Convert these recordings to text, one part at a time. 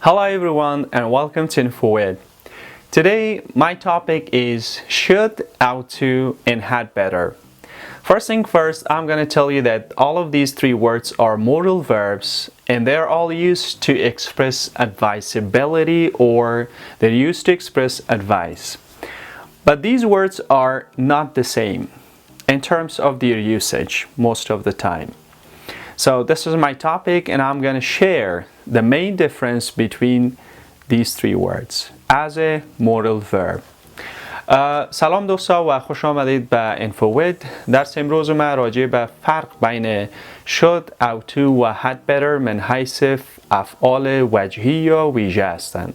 Hello everyone and welcome to InfoVid. Today my topic is should, ought to, and had better. First thing first, I'm going to tell you that all of these three words are modal verbs and they're all used to express advisability or they're used to express advice. But these words are not the same in terms of their usage most of the time. So this is my topic and I'm going to share the main difference between these three words as a modal verb. سلام دوستا و خوش آمدید به InfoVid. درس امروز ما راجع به فرق بین should, ought to و had better من حیث افعال وجهی یا ویژه هستند.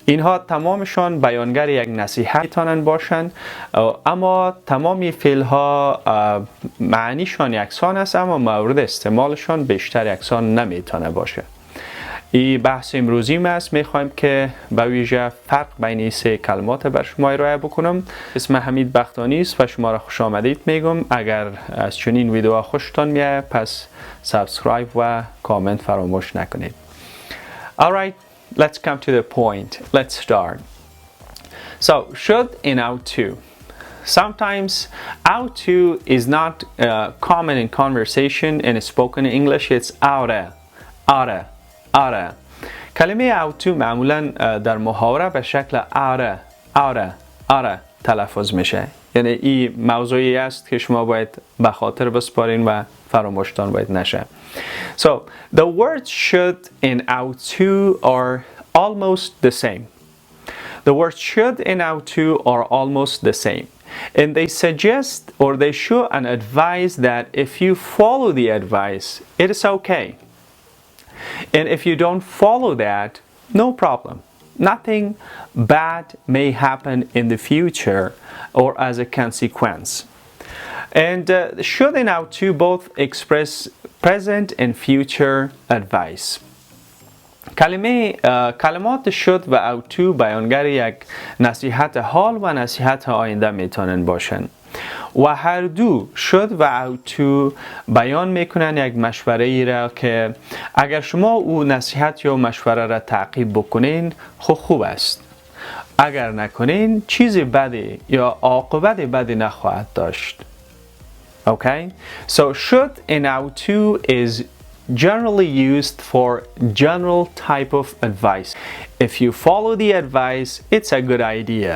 اینها تمامشان بیانگر یک نصیحت میتونن باشند، اما تمامی فعل ها معنیشان یکسان است اما مورد استعمالشان بیشتر یکسان نمیتونه باشه. این بحث امروزی است. میخوایم که به ویژه فرق بین این سه کلمات بر شما ارائه بکنم. اسم حمید بختانی است و شما را خوش آمدید میگم. اگر از چنین ویدیوها خوشتان میاد پس سابسکرایب و کامنت فراموش نکنید. Alright, let's come to the point. Let's start. So, should and ought to. Sometimes ought to is not common in conversation and spoken English. It's oughta, oughta, oughta. کلمه ought to معمولا در محاوره به شکل oughta, oughta, oughta تلفظ میشه. یعنی این موضوعی است که شما باید به خاطر بسپارین و فراموشتان باید نشه. So, the words should and ought to are almost the same. The words should and ought to are almost the same. And they suggest or they show and advise that if you follow the advice, it is okay. And if you don't follow that, no problem. Nothing bad may happen in the future or as a consequence. And should and ought to both express present and future advice. کلمات should و ought to بیانگر یک نصیحت حال و نصیحت آینده میتونن باشن و هر دو should و ought to بیان میکنن یک مشوره ای را که اگر شما او نصیحت یا مشوره را تعقیب بکنین خوب است. اگر نکنین چیزی بدی یا عاقبت بدی نخواهد داشت. Okay, so should and ought to is generally used for general type of advice. If you follow the advice, it's a good idea.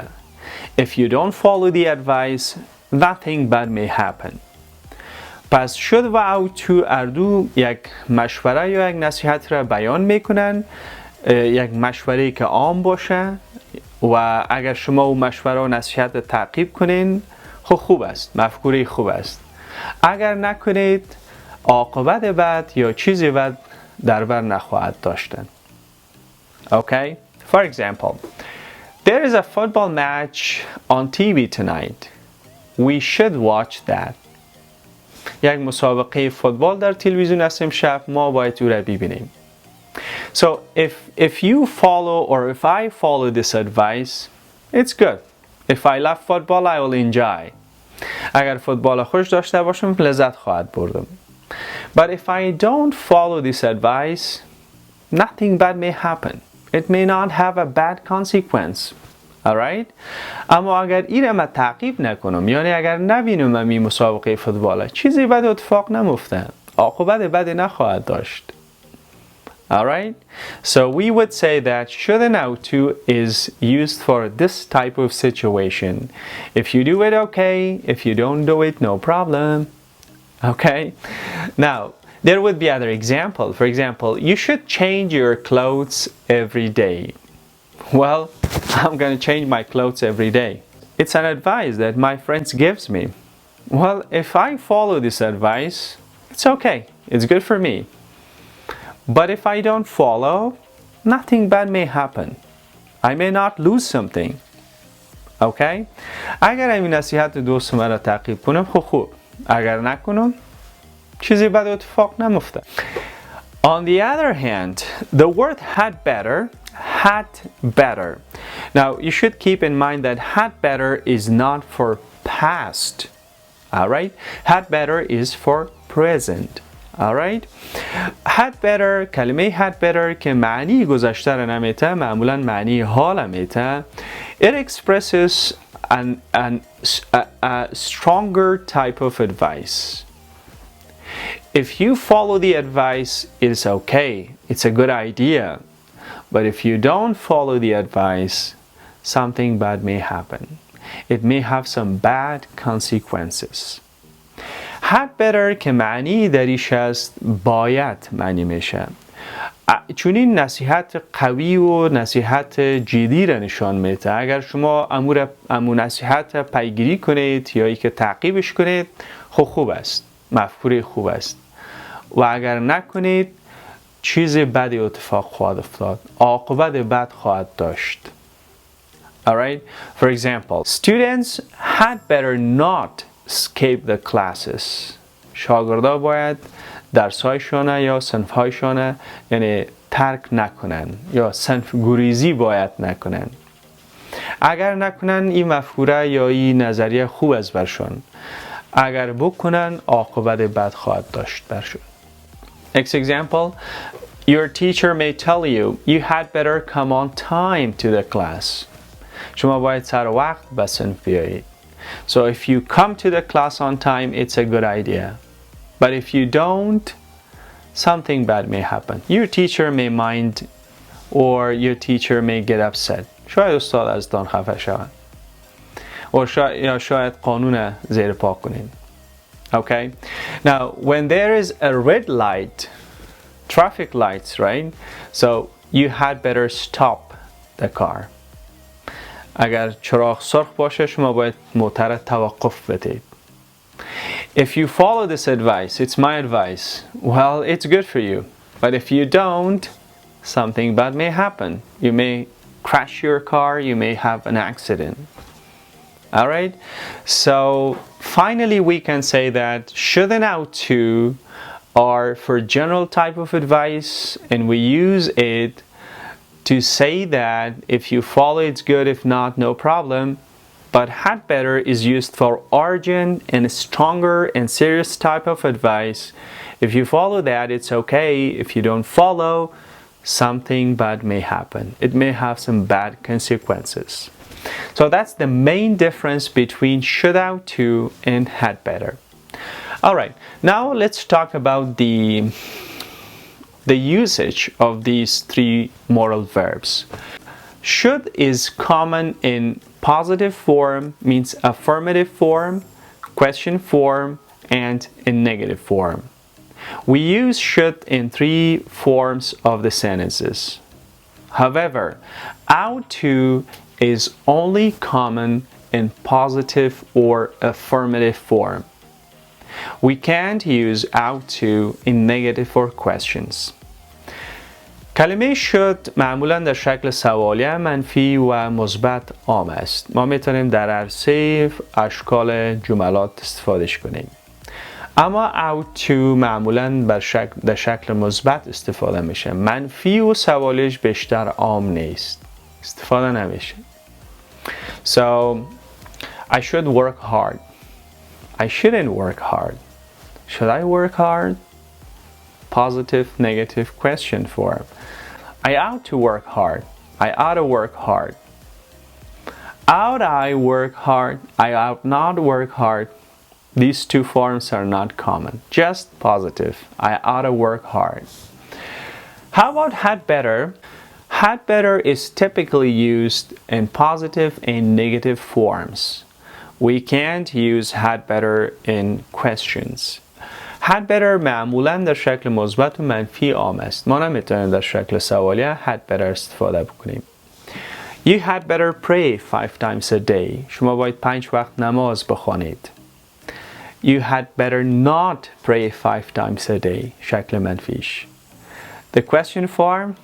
If you don't follow the advice, nothing bad may happen. پس should و ought to اردو یک مشوره یا یک نصیحت را بیان میکنن، یک مشوره که عام باشه و اگر شما او مشوره و نصیحت تعقیب کنین خوب است، مفکوره خوب است. اگر نکنید عاقبت بد یا چیزی بد در بر نخواهد داشتن. Okay? For example, there is a football match on TV tonight. We should watch that. یک مسابقه فوتبال در تلویزیون است امشب، ما باید او را ببینیم. So if you follow or if I follow this advice, it's good. If I love football, I will enjoy. اگر فوتبال خوش داشته باشم لذت خواهد بردم. But if I don't follow this advice, nothing bad may happen. It may not have a bad consequence. Alright? اما اگر این ما تعقیب نکنم، یعنی اگر نبینم این مسابقه فوتبال، چیزی بد اتفاق نمیفته. عاقبت بد نخواهد داشت. Alright? So we would say that should and ought to is used for this type of situation. If you do it, okay. If you don't do it, no problem. Okay? Now, there would be other example. For example, you should change your clothes every day. Well, I'm going to change my clothes every day. It's an advice that my friends gives me. Well, if I follow this advice, it's okay. It's good for me. But if I don't follow, nothing bad may happen. I may not lose something. Okay? اگر این نصیحت دوست من را تعقیب کنم خوب. اگر نکنم چیزی بد اتفاق نمیفته. On the other hand, the word had better. Now you should keep in mind that had better is not for past. Alright? Had better is for present. alright. had better، کلمه had better که معنی گذشته را نمیته، معمولا معنی حال میته. It expresses a stronger type of advice. If you follow the advice, it's okay, it's a good idea. But if you don't follow the advice, something bad may happen. It may have some bad consequences. had better که معنی دریش است باید معنی میشه، چون این نصیحت قوی و نصیحت جدی را نشان میده. اگر شما امو نصیحت پیگیری کنید یا ای که تعقیبش کنید، خوب است، مفکوره خوب است. و اگر نکنید، چیز بدی اتفاق خواهد افتاد، عاقبت بد خواهد داشت. Alright? For example, students had better not skip the classes. شاگردا باید درس‌هایشان یا صنف‌هایشان یعنی ترک نکنن یا صنف گریزی باید نکنن. اگر نکنن این مفکوره یا این نظریه خوب است برشون. اگر بکنن عاقبت بد خواهد داشت برشون. Next example, your teacher may tell you had better come on time to the class. شما باید سر وقت به صنف بیایید. So if you come to the class on time, it's a good idea. But if you don't, something bad may happen. Your teacher may mind or your teacher may get upset. شاید استاد از دان خفه شود. یا شاید قانون زیر پا کنین. Okay? Now, when there is a red light, traffic lights, right? So you had better stop the car. اگر چراغ سرخ باشه شما باید موتر توقف بدید. If you follow this advice, it's my advice, well, it's good for you. But if you don't, something bad may happen. You may crash your car, you may have an accident. Alright? So, finally we can say that should and how to are for general type of advice, and we use it to say that if you follow it's good, if not, no problem. But had better is used for urgent and stronger and serious type of advice. If you follow that, it's okay. If you don't follow, something bad may happen. It may have some bad consequences. So that's the main difference between should have to and had better. Alright, now let's talk about the usage of these three modal verbs. Should is common in positive form, means affirmative form, question form, and in negative form. We use should in three forms of the sentences. However, ought to is only common in positive or affirmative form. We can't use ought to in negative or questions. کلمه should معمولا در شکل سوالیه، منفی و مثبت عام است. ما میتونیم در عرصه اشکال جملات استفادهش کنیم. اما ought to معمولا در شکل مثبت استفاده میشه. منفی و سوالیش بیشتر عام نیست، استفاده نمیشه. So, I should work hard. I shouldn't work hard. Should I work hard? Positive, negative question form. I ought to work hard. I ought to work hard. Ought I work hard? I ought not work hard. These two forms are not common. Just positive. I ought to work hard. How about had better? Had better is typically used in positive and negative forms. We can't use had better in questions. had better معمولا در شکل مثبت و منفی عام است. ما نمیتونیم در شکل سوالیه had better استفاده بکنیم. You had better pray 5 times a day. شما باید 5 وقت نماز بخوانید. You had better not pray 5 times a day. شکل منفیش. The question form,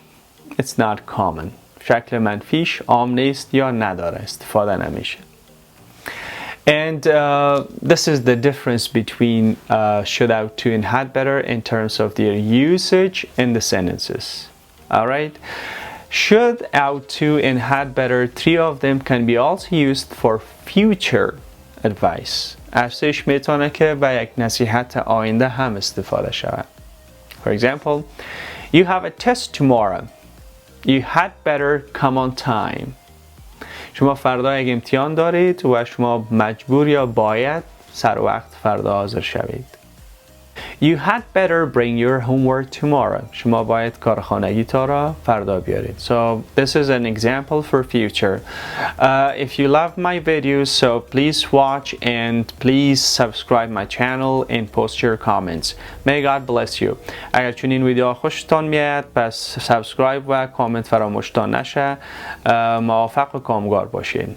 it's not common. شکل منفیش عام نیست یا نداره، استفاده نمیشه. And this is the difference between should have to and had better in terms of their usage in the sentences. Alright? Should, ought to, and had better, three of them can be also used for future advice. افزایش میتونه که به یک نصیحت آینده هم استفاده شود. For example, you have a test tomorrow. You had better come on time. شما فردا یک امتحان دارید و شما مجبور یا باید سر وقت فردا حاضر شوید. You had better bring your homework tomorrow. شما باید کارخانگی تا را فردا بیارید. So this is an example for future. If you love my videos, so please watch and please subscribe my channel and post your comments. May God bless you. اگر چون این ویدیو خوشتان میاد پس سابسکرایب و کامنت فراموشتان نشه. موفق و کامگار باشین.